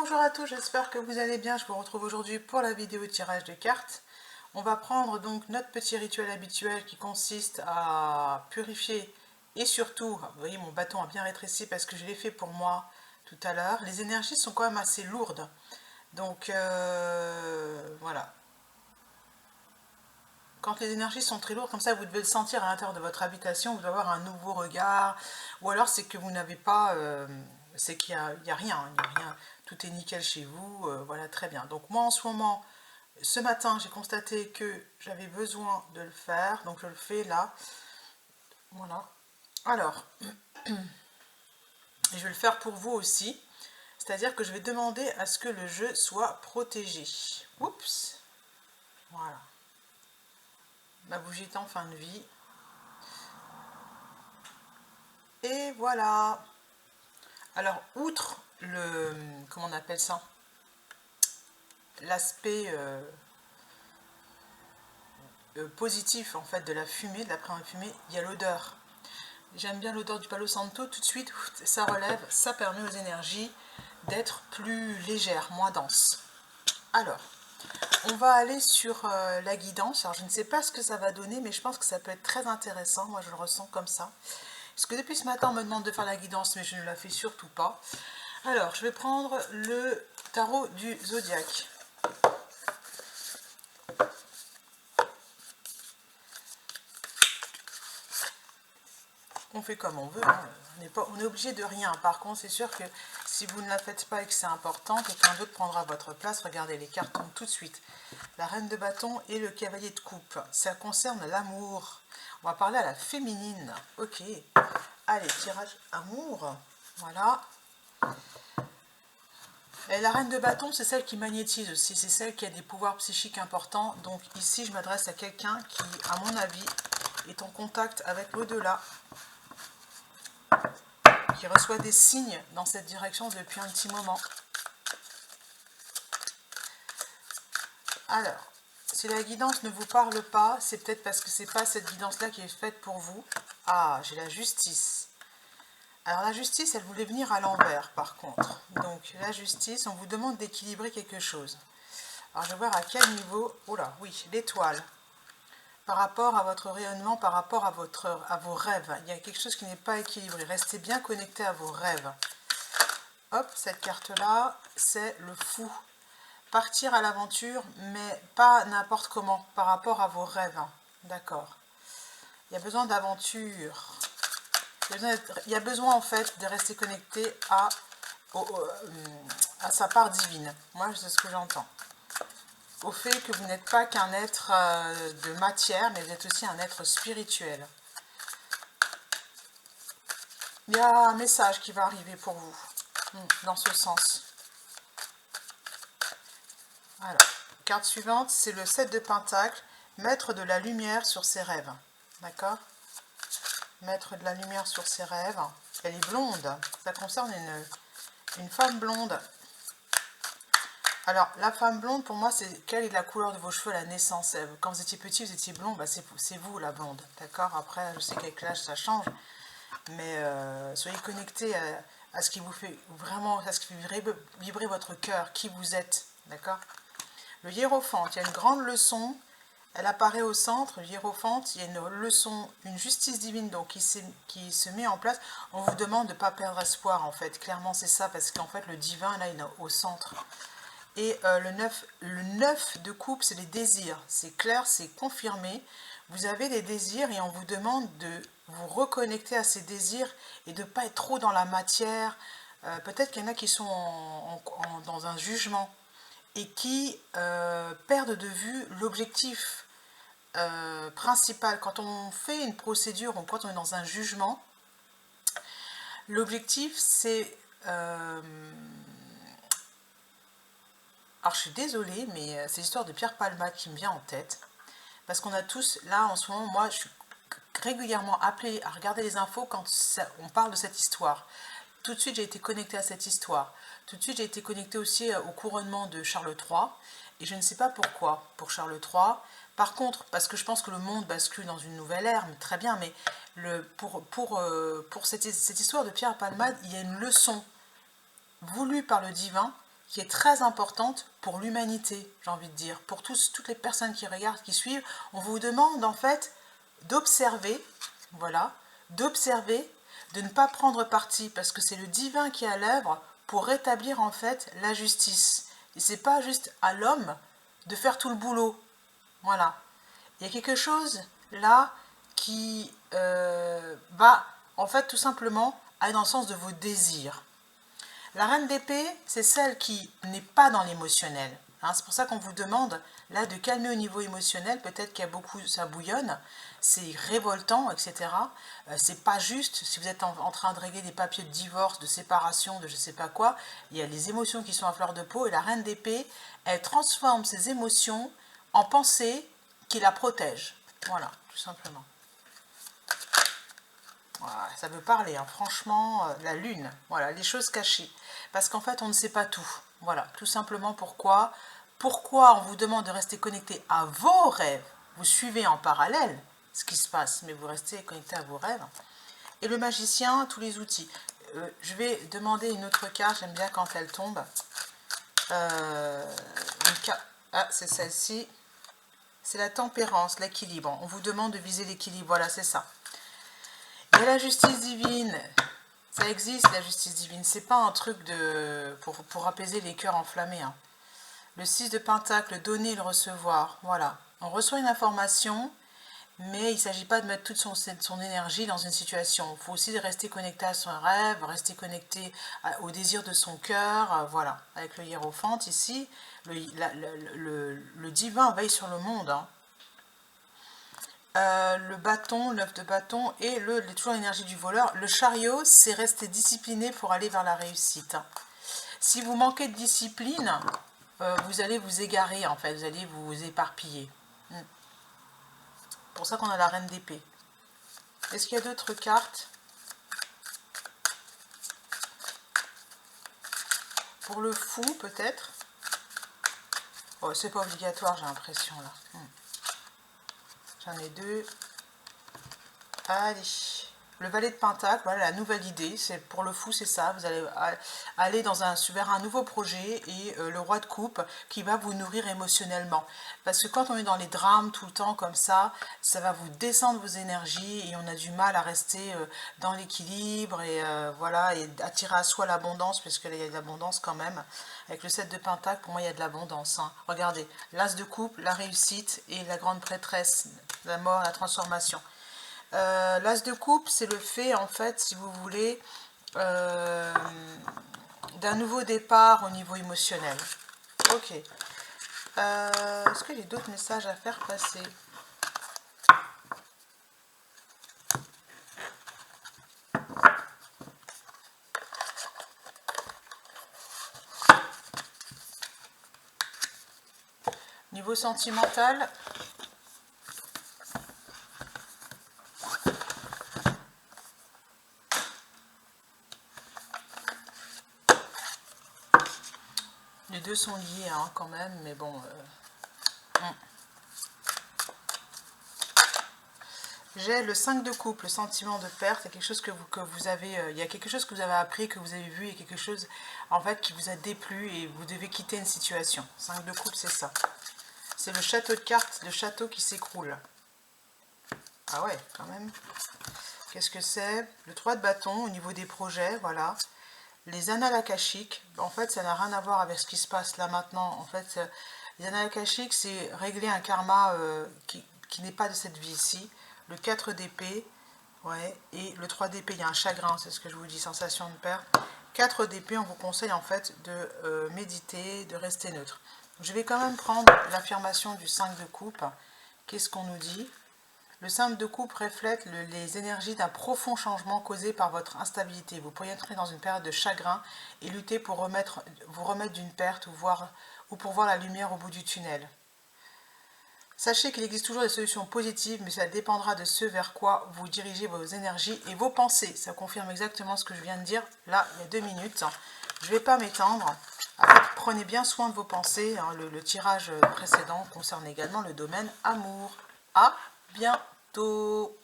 Bonjour à tous, j'espère que vous allez bien. Je vous retrouve aujourd'hui pour la vidéo tirage de cartes. On va prendre donc notre petit rituel habituel qui consiste à purifier et surtout, vous voyez mon bâton a bien rétréci parce que je l'ai fait pour moi tout à l'heure. Les énergies sont quand même assez lourdes, donc voilà. Quand les énergies sont très lourdes, comme ça vous devez le sentir à l'intérieur de votre habitation, vous devez avoir un nouveau regard, ou alors c'est que vous n'avez pas, c'est qu'il n'y a rien, tout est nickel chez vous, voilà, très bien. Donc moi en ce moment, ce matin, j'ai constaté que j'avais besoin de le faire, donc je le fais là, voilà. Alors, et je vais le faire pour vous aussi, c'est-à-dire que je vais demander à ce que le jeu soit protégé. Oups, voilà. Ma bougie est en fin de vie. Et voilà. Alors, outre le, comment on appelle ça, l'aspect positif en fait de la fumée, de la première fumée, il y a l'odeur. J'aime bien l'odeur du Palo Santo, tout de suite, ça relève, ça permet aux énergies d'être plus légères, moins denses. Alors, on va aller sur la guidance. Alors, je ne sais pas ce que ça va donner, mais je pense que ça peut être très intéressant. Moi, je le ressens comme ça. Parce que depuis ce matin, on me demande de faire la guidance, mais je ne la fais surtout pas. Alors, je vais prendre le tarot du zodiaque. On fait comme on veut, hein. On est obligé de rien. Par contre, c'est sûr que si vous ne la faites pas et que c'est important, quelqu'un d'autre prendra votre place. Regardez, les cartes tombent tout de suite. La reine de bâton et le cavalier de coupe. Ça concerne l'amour. On va parler à la féminine. Ok. Allez, tirage amour. Voilà. Et la reine de bâton, c'est celle qui magnétise aussi. C'est celle qui a des pouvoirs psychiques importants. Donc ici, je m'adresse à quelqu'un qui, à mon avis, est en contact avec l'au-delà, qui reçoit des signes dans cette direction depuis un petit moment. Alors, si la guidance ne vous parle pas, c'est peut-être parce que c'est pas cette guidance-là qui est faite pour vous. Ah, j'ai la justice. Alors la justice, elle voulait venir à l'envers par contre. Donc la justice, on vous demande d'équilibrer quelque chose. Alors je vais voir à quel niveau... Oula, oui, l'étoile. Par rapport à votre rayonnement, par rapport à vos rêves. Il y a quelque chose qui n'est pas équilibré. Restez bien connecté à vos rêves. Hop, cette carte-là, c'est le fou. Partir à l'aventure, mais pas n'importe comment, par rapport à vos rêves. D'accord. Il y a besoin d'aventure. Il y a besoin en fait de rester connecté à sa part divine. Moi, c'est ce que j'entends. Au fait que vous n'êtes pas qu'un être de matière, mais vous êtes aussi un être spirituel. Il y a un message qui va arriver pour vous, dans ce sens. Alors, carte suivante, c'est le 7 de Pentacle, mettre de la lumière sur ses rêves. D'accord? Mettre de la lumière sur ses rêves. Elle est blonde, ça concerne une femme blonde. Alors, la femme blonde, pour moi, c'est quelle est la couleur de vos cheveux à la naissance? Quand vous étiez petit, vous étiez blond, bah c'est vous la blonde, d'accord? Après, je sais qu'avec l'âge, ça change, mais soyez connectés à ce qui vous fait vraiment, à ce qui fait vibrer votre cœur, qui vous êtes, d'accord? Le hiérophante, il y a une grande leçon, elle apparaît au centre, le hiérophante, il y a une leçon, une justice divine donc qui se met en place. On vous demande de ne pas perdre espoir, en fait, clairement c'est ça, parce qu'en fait, le divin, là, il est au centre. Et le 9 de coupe, c'est les désirs. C'est clair, c'est confirmé. Vous avez des désirs et on vous demande de vous reconnecter à ces désirs et de ne pas être trop dans la matière. Peut-être qu'il y en a qui sont dans un jugement et qui perdent de vue l'objectif principal. Quand on fait une procédure ou quand on est dans un jugement, l'objectif c'est... alors je suis désolée, mais c'est l'histoire de Pierre Palmade qui me vient en tête. Parce qu'on a tous, là en ce moment, moi je suis régulièrement appelée à regarder les infos quand on parle de cette histoire. Tout de suite j'ai été connectée à cette histoire. Tout de suite j'ai été connectée aussi au couronnement de Charles III. Et je ne sais pas pourquoi pour Charles III. Par contre, parce que je pense que le monde bascule dans une nouvelle ère, mais très bien, mais pour cette histoire de Pierre Palmade, il y a une leçon voulue par le divin qui est très importante pour l'humanité, j'ai envie de dire, pour toutes les personnes qui regardent, qui suivent. On vous demande en fait d'observer, voilà, d'observer, de ne pas prendre parti, parce que c'est le divin qui est à l'œuvre pour rétablir en fait la justice. Et c'est pas juste à l'homme de faire tout le boulot. Voilà. Il y a quelque chose là qui va en fait tout simplement aller dans le sens de vos désirs. La reine d'épée, c'est celle qui n'est pas dans l'émotionnel. Hein, c'est pour ça qu'on vous demande là de calmer au niveau émotionnel. Peut-être qu'il y a beaucoup, ça bouillonne, c'est révoltant, etc. C'est pas juste. Si vous êtes en train de régler des papiers de divorce, de séparation, de je sais pas quoi, il y a les émotions qui sont à fleur de peau. Et la reine d'épée, elle transforme ces émotions en pensées qui la protègent. Voilà, tout simplement. Voilà, ça veut parler, hein. Franchement, la lune, voilà, les choses cachées. Parce qu'en fait, on ne sait pas tout. Voilà, tout simplement pourquoi on vous demande de rester connecté à vos rêves. Vous suivez en parallèle ce qui se passe, mais vous restez connecté à vos rêves. Et le magicien, tous les outils. Je vais demander une autre carte, j'aime bien quand elle tombe. Ah, c'est celle-ci. C'est la tempérance, l'équilibre. On vous demande de viser l'équilibre, voilà, c'est ça. Il y a la justice divine. Ça existe, la justice divine. C'est pas un truc pour apaiser les cœurs enflammés. Hein. Le 6 de Pentacle, le donner et le recevoir. Voilà. On reçoit une information, mais il ne s'agit pas de mettre toute son énergie dans une situation. Il faut aussi rester connecté à son rêve, rester connecté au désir de son cœur. Voilà. Avec le hiérophante ici, le divin veille sur le monde. Hein. Le bâton, l'œuf de bâton et toujours l'énergie du voleur. Le chariot, c'est rester discipliné pour aller vers la réussite. Si vous manquez de discipline, vous allez vous égarer en fait, vous allez vous éparpiller. C'est pour ça qu'on a la reine d'épée. Est-ce qu'il y a d'autres cartes? Pour le fou peut-être. Oh, c'est pas obligatoire, j'ai l'impression là. J'en ai deux. Allez. Le valet de Pentacle, voilà la nouvelle idée. C'est pour le fou, c'est ça. Vous allez aller vers un nouveau projet et le roi de coupe qui va vous nourrir émotionnellement. Parce que quand on est dans les drames tout le temps comme ça va vous descendre vos énergies et on a du mal à rester dans l'équilibre et voilà, et attirer à soi l'abondance, parce qu'il y a de l'abondance quand même. Avec le 7 de Pentacle, pour moi, il y a de l'abondance. Hein. Regardez, l'as de coupe, la réussite et la grande prêtresse, la mort, la transformation. L'as de coupe, c'est le fait, en fait, si vous voulez, d'un nouveau départ au niveau émotionnel. Ok. Est-ce que j'ai d'autres messages à faire passer? Niveau sentimental, les deux sont liés hein, quand même, mais bon. J'ai le 5 de coupe, le sentiment de perte, c'est quelque chose que vous avez, il y a quelque chose que vous avez appris, que vous avez vu, et quelque chose en fait qui vous a déplu et vous devez quitter une situation. 5 de coupe, c'est ça. C'est le château de cartes, le château qui s'écroule. Ah ouais, quand même. Qu'est-ce que c'est? Le 3 de bâton au niveau des projets, voilà. Les annales akashiques, en fait, ça n'a rien à voir avec ce qui se passe là maintenant. En fait, les annales akashiques, c'est régler un karma qui n'est pas de cette vie ici. Le 4 d'épée, ouais, et le 3 d'épée, il y a un chagrin, c'est ce que je vous dis, sensation de perte. 4 d'épée, on vous conseille en fait de méditer, de rester neutre. Je vais quand même prendre l'affirmation du 5 de coupe. Qu'est-ce qu'on nous dit? Le 5 de coupe reflète les énergies d'un profond changement causé par votre instabilité. Vous pourriez entrer dans une période de chagrin et lutter pour vous remettre d'une perte ou pour voir la lumière au bout du tunnel. Sachez qu'il existe toujours des solutions positives, mais ça dépendra de ce vers quoi vous dirigez vos énergies et vos pensées. Ça confirme exactement ce que je viens de dire là, il y a 2 minutes. Je ne vais pas m'étendre. Prenez bien soin de vos pensées. Le tirage précédent concerne également le domaine amour. À bientôt.